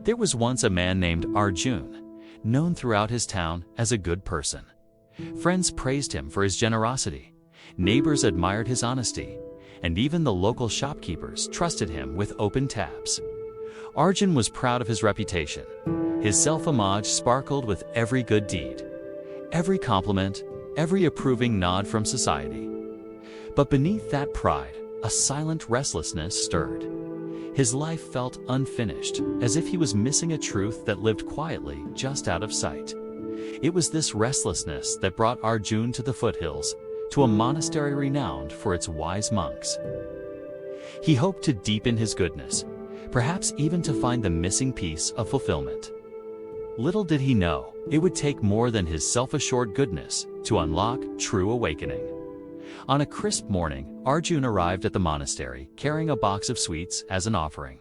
There was once a man named Arjun, known throughout his town as a good person. Friends praised him for his generosity, neighbors admired his honesty, and even the local shopkeepers trusted him with open tabs. Arjun was proud of his reputation. His self-image sparkled with every good deed, every compliment, every approving nod from society. But beneath that pride, a silent restlessness stirred. His life felt unfinished, as if he was missing a truth that lived quietly just out of sight. It was this restlessness that brought Arjun to the foothills, to a monastery renowned for its wise monks. He hoped to deepen his goodness, perhaps even to find the missing piece of fulfillment. Little did he know, it would take more than his self-assured goodness to unlock true awakening. On a crisp morning, Arjun arrived at the monastery carrying a box of sweets as an offering.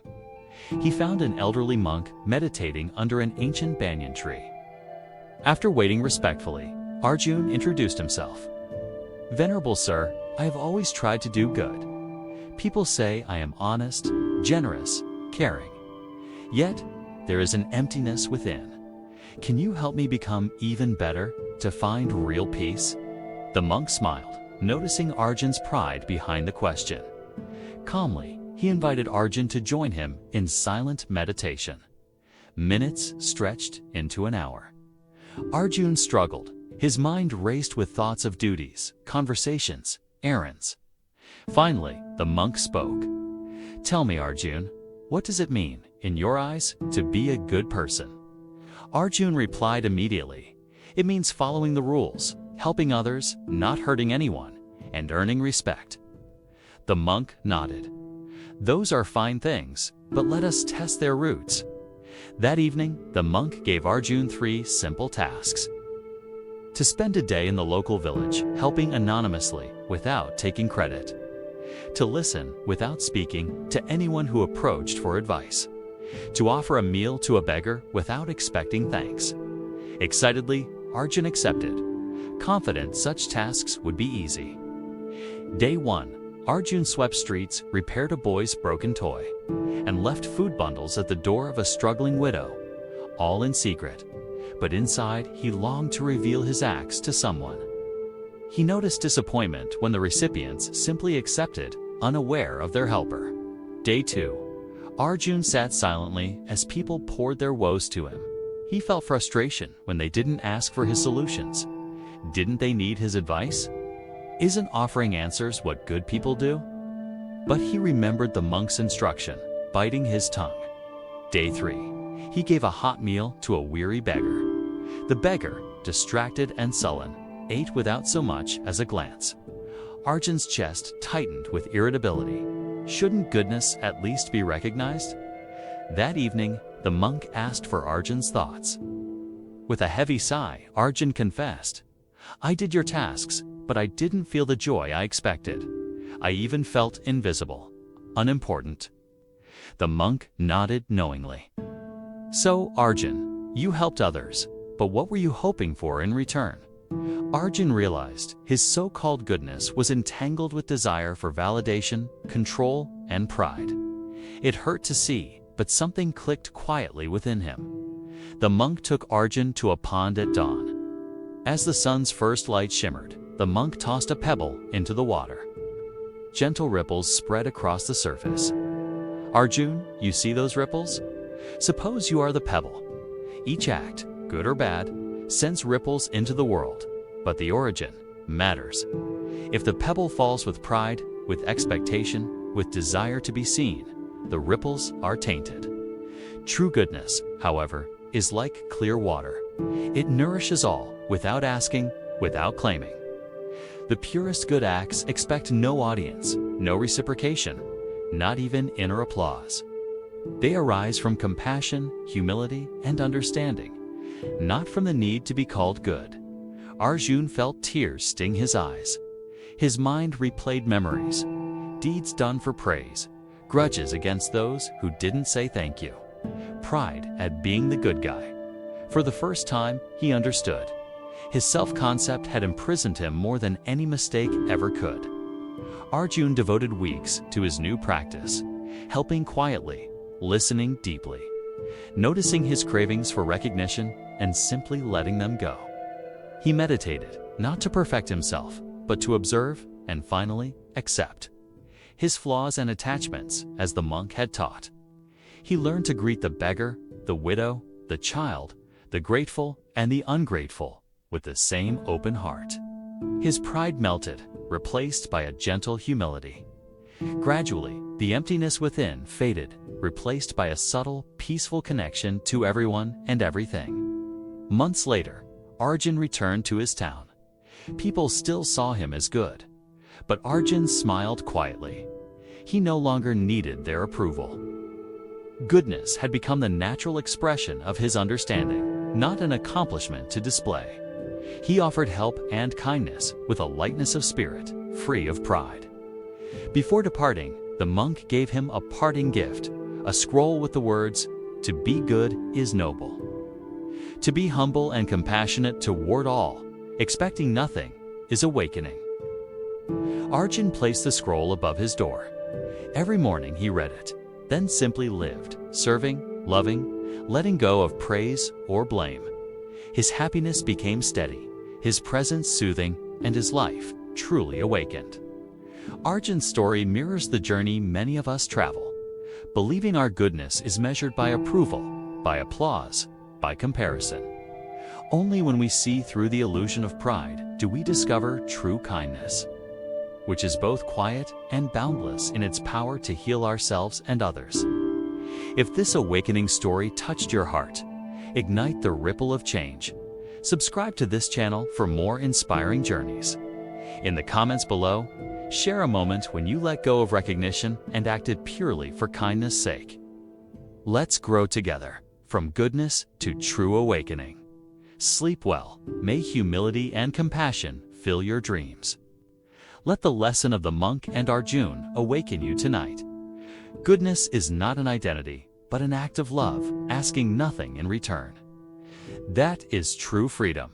He found an elderly monk meditating under an ancient banyan tree. After waiting respectfully, Arjun introduced himself. "Venerable sir, I have always tried to do good. People say I am honest, generous, caring. Yet, there is an emptiness within. Can you help me become even better, to find real peace?" The monk smiled, noticing Arjun's pride behind the question. Calmly, he invited Arjun to join him in silent meditation. Minutes stretched into an hour. Arjun struggled. His mind raced with thoughts of duties, conversations, errands. Finally, the monk spoke. "Tell me, Arjun, what does it mean, in your eyes, to be a good person?" Arjun replied immediately. "It means following the rules, helping others, not hurting anyone, and earning respect." The monk nodded. "Those are fine things, but let us test their roots." That evening, the monk gave Arjun 3 simple tasks. To spend a day in the local village, helping anonymously without taking credit. To listen without speaking to anyone who approached for advice. To offer a meal to a beggar without expecting thanks. Excitedly, Arjun accepted, confident such tasks would be easy. Day 1, Arjun swept streets, repaired a boy's broken toy, and left food bundles at the door of a struggling widow, all in secret. But inside, he longed to reveal his acts to someone. He noticed disappointment when the recipients simply accepted, unaware of their helper. Day 2, Arjun sat silently as people poured their woes to him. He felt frustration when they didn't ask for his solutions. Didn't they need his advice? Isn't offering answers what good people do? But he remembered the monk's instruction, biting his tongue. Day 3, he gave a hot meal to a weary beggar. The beggar, distracted and sullen, ate without so much as a glance. Arjun's chest tightened with irritability. Shouldn't goodness at least be recognized? That evening, the monk asked for Arjun's thoughts. With a heavy sigh, Arjun confessed, "I did your tasks, but I didn't feel the joy I expected. I even felt invisible, unimportant." The monk nodded knowingly. "So, Arjun, you helped others, but what were you hoping for in return?" Arjun realized his so-called goodness was entangled with desire for validation, control, and pride. It hurt to see, but something clicked quietly within him. The monk took Arjun to a pond at dawn. As the sun's first light shimmered, the monk tossed a pebble into the water. Gentle ripples spread across the surface. "Arjun, you see those ripples? Suppose you are the pebble. Each act, good or bad, sends ripples into the world, but the origin matters. If the pebble falls with pride, with expectation, with desire to be seen, the ripples are tainted. True goodness, however, is like clear water. It nourishes all, without asking, without claiming. The purest good acts expect no audience, no reciprocation, not even inner applause. They arise from compassion, humility, and understanding, not from the need to be called good." Arjun felt tears sting his eyes. His mind replayed memories, deeds done for praise, grudges against those who didn't say thank you, pride at being the good guy. For the first time, he understood. His self-concept had imprisoned him more than any mistake ever could. Arjun devoted weeks to his new practice, helping quietly, listening deeply, noticing his cravings for recognition and simply letting them go. He meditated, not to perfect himself, but to observe and finally accept his flaws and attachments, as the monk had taught. He learned to greet the beggar, the widow, the child, the grateful and the ungrateful with the same open heart. His pride melted, replaced by a gentle humility. Gradually, the emptiness within faded, replaced by a subtle, peaceful connection to everyone and everything. Months later, Arjun returned to his town. People still saw him as good, but Arjun smiled quietly. He no longer needed their approval. Goodness had become the natural expression of his understanding, not an accomplishment to display. He offered help and kindness with a lightness of spirit, free of pride. Before departing, the monk gave him a parting gift, a scroll with the words, "To be good is noble. To be humble and compassionate toward all, expecting nothing, is awakening." Arjun placed the scroll above his door. Every morning he read it, then simply lived, serving, loving, letting go of praise or blame. His happiness became steady, his presence soothing, and his life truly awakened. Arjun's story mirrors the journey many of us travel, believing our goodness is measured by approval, by applause, by comparison. Only when we see through the illusion of pride do we discover true kindness, which is both quiet and boundless in its power to heal ourselves and others. If this awakening story touched your heart, ignite the ripple of change. Subscribe to this channel for more inspiring journeys. In the comments below, share a moment when you let go of recognition and acted purely for kindness' sake. Let's grow together, from goodness to true awakening. Sleep well. May humility and compassion fill your dreams. Let the lesson of the monk and Arjun awaken you tonight. Goodness is not an identity, but an act of love, asking nothing in return. That is true freedom.